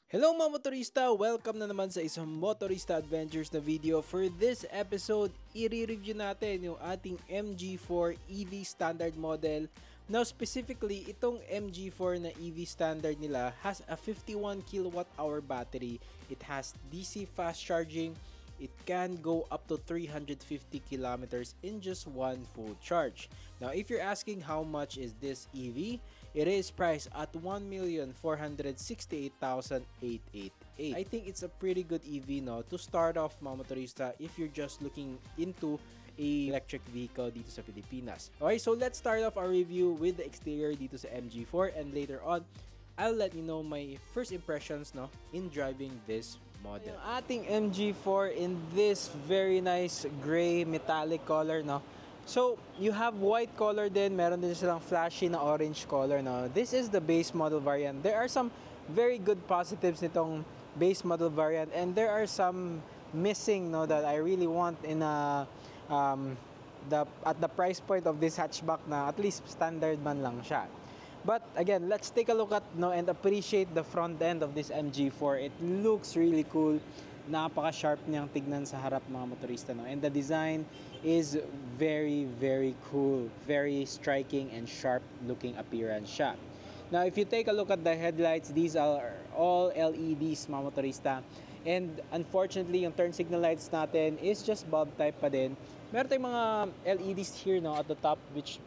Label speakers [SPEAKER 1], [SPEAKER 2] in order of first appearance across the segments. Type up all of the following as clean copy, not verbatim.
[SPEAKER 1] Hello mga motorista! Welcome na naman sa isang Motorista Adventures na video. For this episode, i-review natin yung ating MG4 EV Standard model. Now specifically, itong MG4 na EV Standard nila has a 51 kWh battery. It has DC fast charging. It can go up to 350 kilometers in just one full charge. Now, if you're asking how much is this EV, it is priced at 1,468,888. I think it's a pretty good EV no to start off mga motorista if you're just looking into a electric vehicle dito sa Pilipinas. Okay, so let's start off our review with the exterior dito sa MG4 and later on, I'll let you know my first impressions no in driving this model. Yung ating MG4 in this very nice gray metallic color no. So, you have white color din, meron din silang flashy na orange color no. This is the base model variant. There are some very good positives nitong base model variant and there are some missing no that I really want in a at the price point of this hatchback na at least standard man lang siya. But again, let's take a look at no and appreciate the front end of this MG4. It looks really cool. Napaka-sharp niyang tignan sa harap mga motorista no. And the design is very cool. Very striking and sharp looking appearance siya. Now, if you take a look at the headlights, these are all LEDs mga motorista. And unfortunately, yung turn signal lights natin is just bulb type pa din. Meron tayong mga LEDs here no at the top which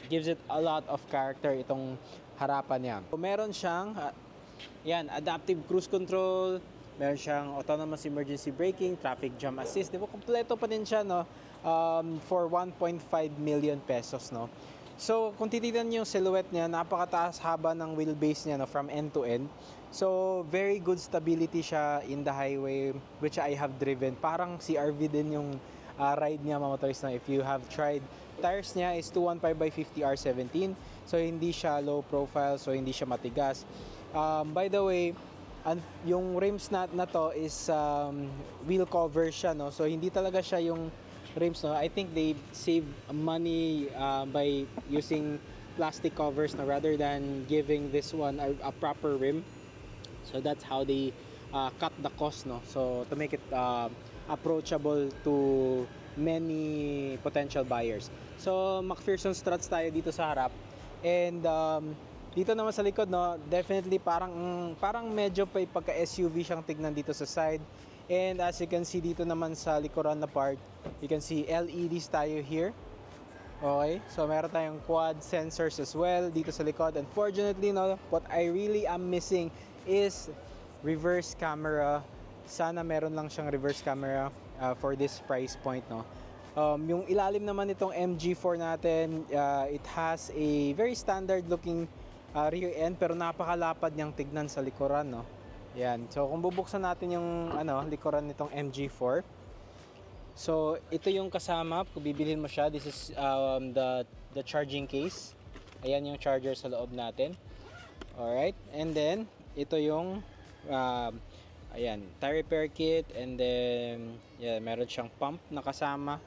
[SPEAKER 1] gives it a lot of character itong harapan niya. So, meron siyang adaptive cruise control, meron siyang autonomous emergency braking, traffic jam assist. Diba kompleto pa din siya no for 1.5 million pesos no. So kung titignan niyo yung silhouette niya, napakataas haba ng wheelbase niya no from end to end. So very good stability siya in the highway which I have driven. Parang CRV din yung ride niya mga motorista if you have tried. Tires niya is 215/50 R17. So hindi siya low profile, so hindi siya matigas. By the way, yung rims na to is wheel cover siya no. So hindi talaga siya yung rims no. I think they save money by using plastic covers no rather than giving this one a proper rim. So that's how they cut the cost no. So to make it approachable to many potential buyers. So McPherson struts tayo dito sa harap. And dito naman sa likod no, definitely parang medyo pa pagka SUV siyang tignan dito sa side. And as you can see dito naman sa likuran na part, you can see LEDs tayo here. Okay, so meron tayong quad sensors as well dito sa likod. Unfortunately no, what I really am missing is reverse camera. Sana meron lang siyang reverse camera for this price point no. Yung ilalim naman nitong MG4 natin, it has a very standard looking rear end pero napakalapad niyang tignan sa likuran no. Yan. So kung bubuksan natin yung likuran nitong MG4. So ito yung kasama kung bibilhin mo siya. This is the charging case. Ayan yung charger sa loob natin. Alright. And then ito yung tire repair kit and then meron siyang pump na kasama.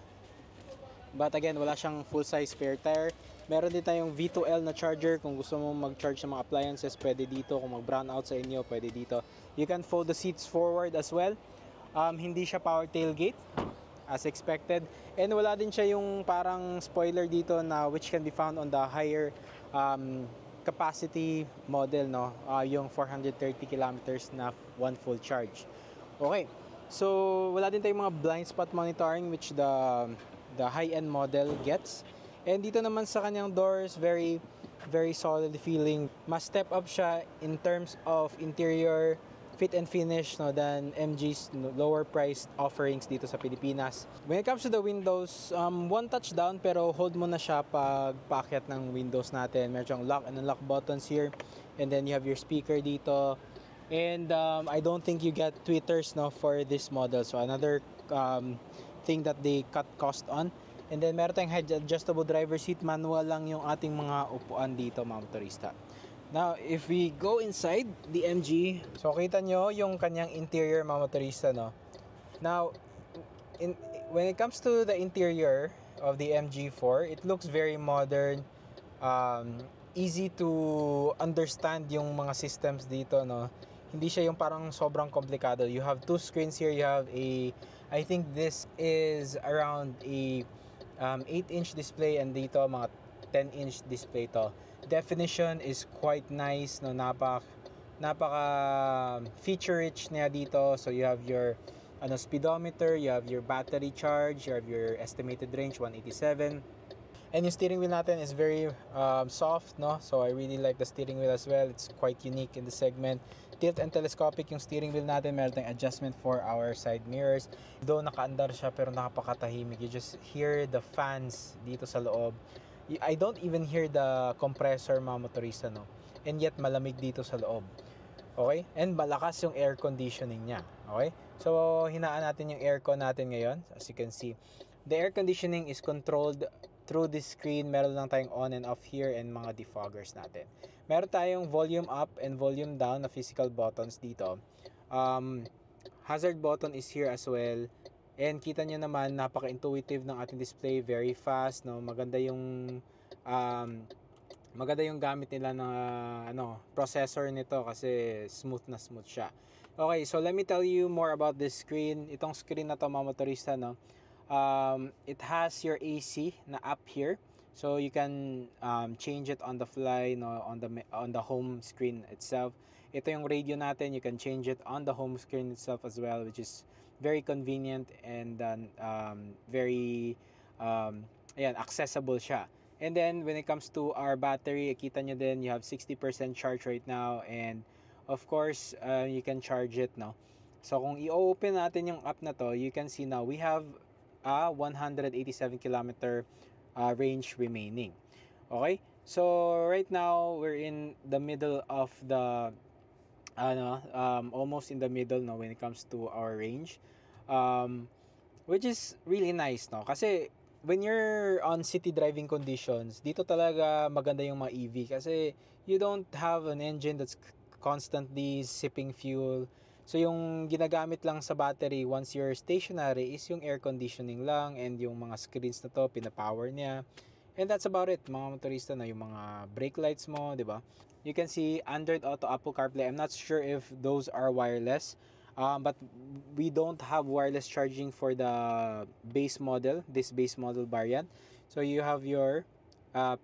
[SPEAKER 1] But again, wala siyang full size spare tire. Meron din tayong V2L na charger. Kung gusto mo mag-charge sa mga appliances, pwede dito. Kung mag-brown out sa inyo, pwede dito. You can fold the seats forward as well. Hindi siya power tailgate as expected. And wala din siya yung parang spoiler dito na which can be found on the higher capacity model no. Yung 430 kilometers na one full charge. Okay. So wala din tayong mga blind spot monitoring which the high-end model gets. And dito naman sa kanyang doors, very solid feeling. Mas step up siya in terms of interior fit and finish no than MG's lower priced offerings dito sa Pilipinas. When it comes to the windows, one touch down pero hold mo na siya pag paakyat ng windows natin. Meron siyang lock and unlock buttons here. And then you have your speaker dito. And I don't think you get tweeters no for this model. So another thing that they cut cost on. And then meron tayong head adjustable driver seat. Manual lang yung ating mga upuan dito mga motorista. Now, if we go inside the MG, so kita nyo yung kanyang interior mga motorista no. Now, when it comes to the interior of the MG4, it looks very modern. Easy to understand yung mga systems dito no. hindi siya yung parang sobrang komplikado. You have two screens here. You have I think this is around a 8-inch display, and dito mga 10-inch display to. Definition is quite nice, no? Napaka feature rich niya dito. So you have your speedometer, you have your battery charge, you have your estimated range 187. And yung steering wheel natin is very soft, no? So I really like the steering wheel as well. It's quite unique in the segment. Tilt and telescopic yung steering wheel natin. Meron tayong adjustment for our side mirrors. Though nakaandar siya pero nakapakatahimik. You just hear the fans dito sa loob. I don't even hear the compressor, mga motorista, no? And yet malamig dito sa loob. Okay? And malakas yung air conditioning niya. Okay? So hinaan natin yung aircon natin ngayon. As you can see, the air conditioning is controlled through this screen. Meron lang tayong on and off here and mga defoggers natin. Meron tayong volume up and volume down na physical buttons dito. Hazard button is here as well. And kita nyo naman, napaka-intuitive ng ating display. Very fast, no? Maganda yung gamit nila ng processor nito kasi smooth na smooth siya. Okay, so let me tell you more about this screen. Itong screen na to, mga motorista, no? It has your AC na app here, so you can change it on the fly, no, on the home screen itself. Ito yung radio natin, you can change it on the home screen itself as well, which is very convenient and very accessible siya. And then when it comes to our battery, kita nyo din, you have 60% charge right now, and of course you can charge it, no. So kung i-open natin yung app na to, you can see now we have a 187 kilometer range remaining. Okay, so right now we're in the middle of the almost in the middle, no, when it comes to our range, which is really nice, no, kasi when you're on city driving conditions, dito talaga maganda yung mga EV kasi you don't have an engine that's constantly sipping fuel. So yung ginagamit lang sa battery once you're stationary is yung air conditioning lang and yung mga screens na to, pinapower niya. And that's about it, mga motorista, na yung mga brake lights mo, di ba? You can see Android Auto, Apple CarPlay. I'm not sure if those are wireless, but we don't have wireless charging for the base model, this base model variant. So you have your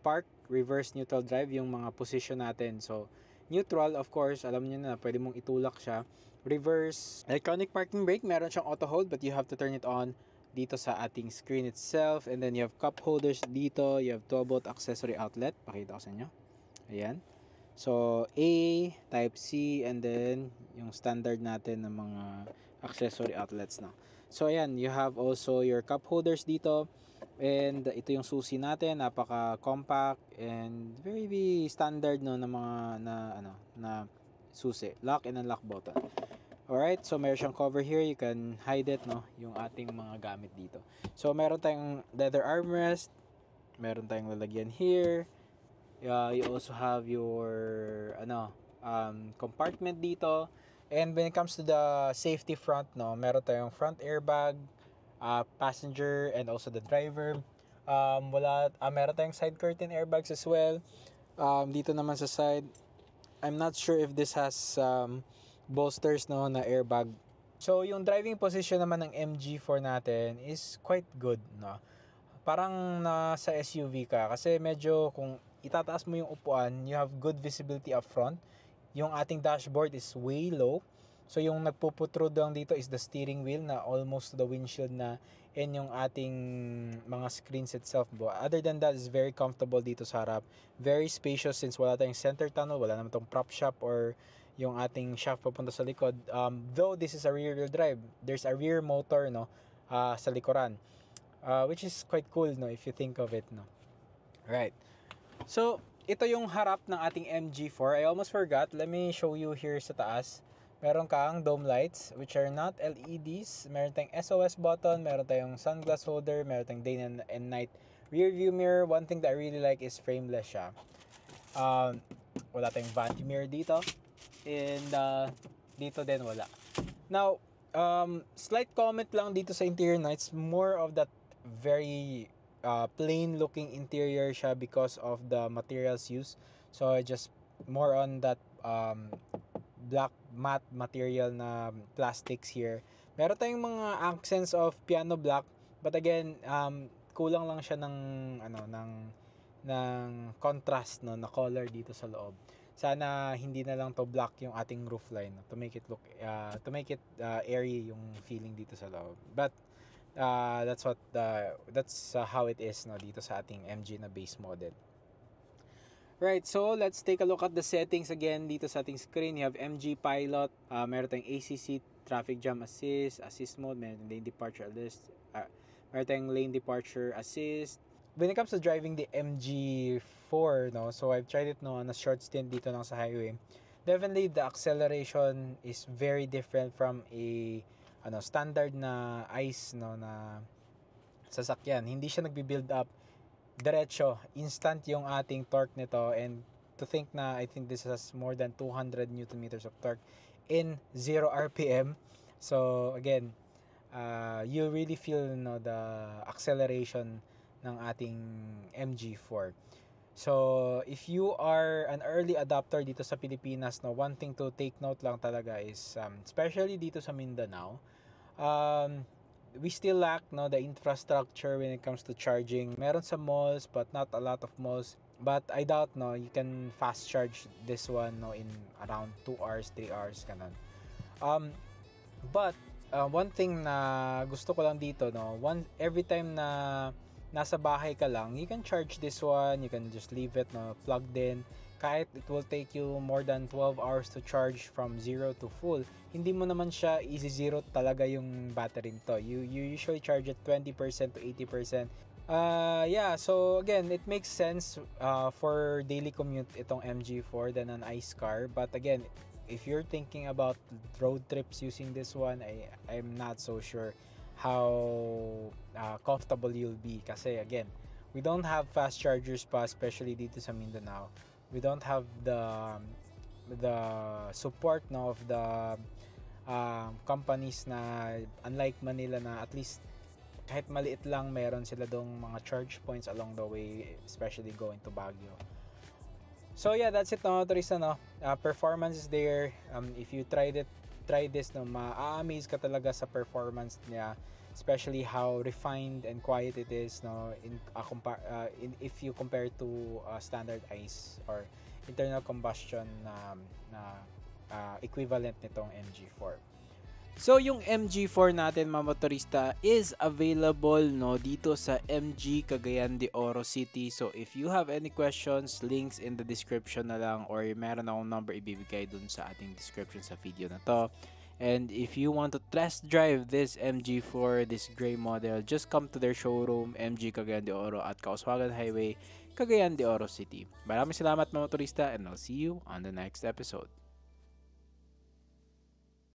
[SPEAKER 1] park, reverse, neutral drive, yung mga position natin. So neutral, of course, alam niyo na, pwede mong itulak siya. Reverse, electronic parking brake, meron siyang auto hold, but you have to turn it on dito sa ating screen itself. And then you have cup holders dito, you have 12-volt accessory outlet, pakita ko sa inyo, ayan. So A, type C, and then yung standard natin ng mga accessory outlets na. So ayan, you have also your cup holders dito, and ito yung susi natin, napaka compact and very standard, no, na mga na susi, lock and unlock button. Alright, so meron siyang cover here, you can hide it, no, yung ating mga gamit dito. So meron tayong leather armrest, meron tayong lalagyan here. You also have your compartment dito. And when it comes to the safety front, no, meron tayong front airbag, passenger and also the driver. Meron tayong side curtain airbags as well. Dito naman sa side, I'm not sure if this has bolsters, no, na airbag. So yung driving position naman ng MG4 natin is quite good, no. Parang nasa SUV ka kasi medyo kung itataas mo yung upuan, you have good visibility up front. Yung ating dashboard is way low. So yung nagpuputrode lang dito is the steering wheel na almost to the windshield na, and yung ating mga screens itself. Other than that, is very comfortable dito sa harap. Very spacious since wala tayong center tunnel, wala naman tong prop shop or yung ating shaft papunta sa likod. Though this is a rear-wheel drive, there's a rear motor, no, sa likuran. Which is quite cool, no, if you think of it, no. Right. So, ito yung harap ng ating MG4. I almost forgot. Let me show you here sa taas. Meron kang dome lights, which are not LEDs. Meron tayong SOS button. Meron tayong sunglass holder. Meron tayong day and night rear view mirror. One thing that I really like is frameless siya. Wala tayong vanity mirror dito. And dito din wala. Now, slight comment lang dito sa interior na it's more of that very plain looking interior siya because of the materials used. So just more on that black matte material na plastics here. Meron tayong mga accents of piano black, but again, kulang lang siya ng contrast, no, na color dito sa loob. Sana hindi na lang to black yung ating roofline, no, to make it look airy yung feeling dito sa loob. But that's how it is, no, dito sa ating MG na base model. Right, so let's take a look at the settings again dito sa ating screen. You have MG Pilot, meron tayong ACC, Traffic Jam Assist, Assist Mode, meron tayong Lane Departure Assist, meron tayong Lane Departure Assist. When it comes to driving the MG4, no, so I've tried it, no, on a short stint dito lang sa highway. Definitely, the acceleration is very different from a standard na ICE, no, na sasakyan. Hindi siya nagbi-build up diretso, instant yung ating torque nito, and to think na I think this has more than 200 Newton meters of torque in 0 RPM. So again, you really feel, no, the acceleration ng ating MG4. So if you are an early adopter dito sa Pilipinas, no, one thing to take note lang talaga is especially dito sa Mindanao, we still lack, no, the infrastructure when it comes to charging. Meron sa malls but not a lot of malls. But I doubt, no, you can fast charge this one, no, in around 2 hours, 3 hours kanan. But one thing na gusto ko lang dito, no, every time na nasa bahay ka lang, you can charge this one, you can just leave it, no, plugged in. Kahit it will take you more than 12 hours to charge from 0 to full, hindi mo naman siya easy zero talaga yung battery nito. You usually charge it 20% to 80%. Yeah, so again, it makes sense for daily commute itong MG4 than an ICE car. But again, if you're thinking about road trips using this one, I'm not so sure how comfortable you'll be. Kasi again, we don't have fast chargers pa, especially dito sa Mindanao. We don't have the support, no, of the companies na unlike Manila na at least kahit maliit lang meron sila dong mga charge points along the way, especially going to Baguio. So yeah, that's it, no, motorista, no. Performance is there. If you try this, no, ma-amaze ka talaga sa performance niya, especially how refined and quiet it is, no, if you compare to standard ICE or internal combustion equivalent nitong MG4. So yung MG4 natin, mga motorista, is available, no, dito sa MG Cagayan de Oro City. So if you have any questions, links in the description na lang, or meron akong number ibibigay dun sa ating description sa video na to. And if you want to test drive this MG4, this gray model, just come to their showroom, MG Cagayan de Oro at Causwagan Highway, Cagayan de Oro City. Maraming salamat, mga motorista, and I'll see you on the next episode.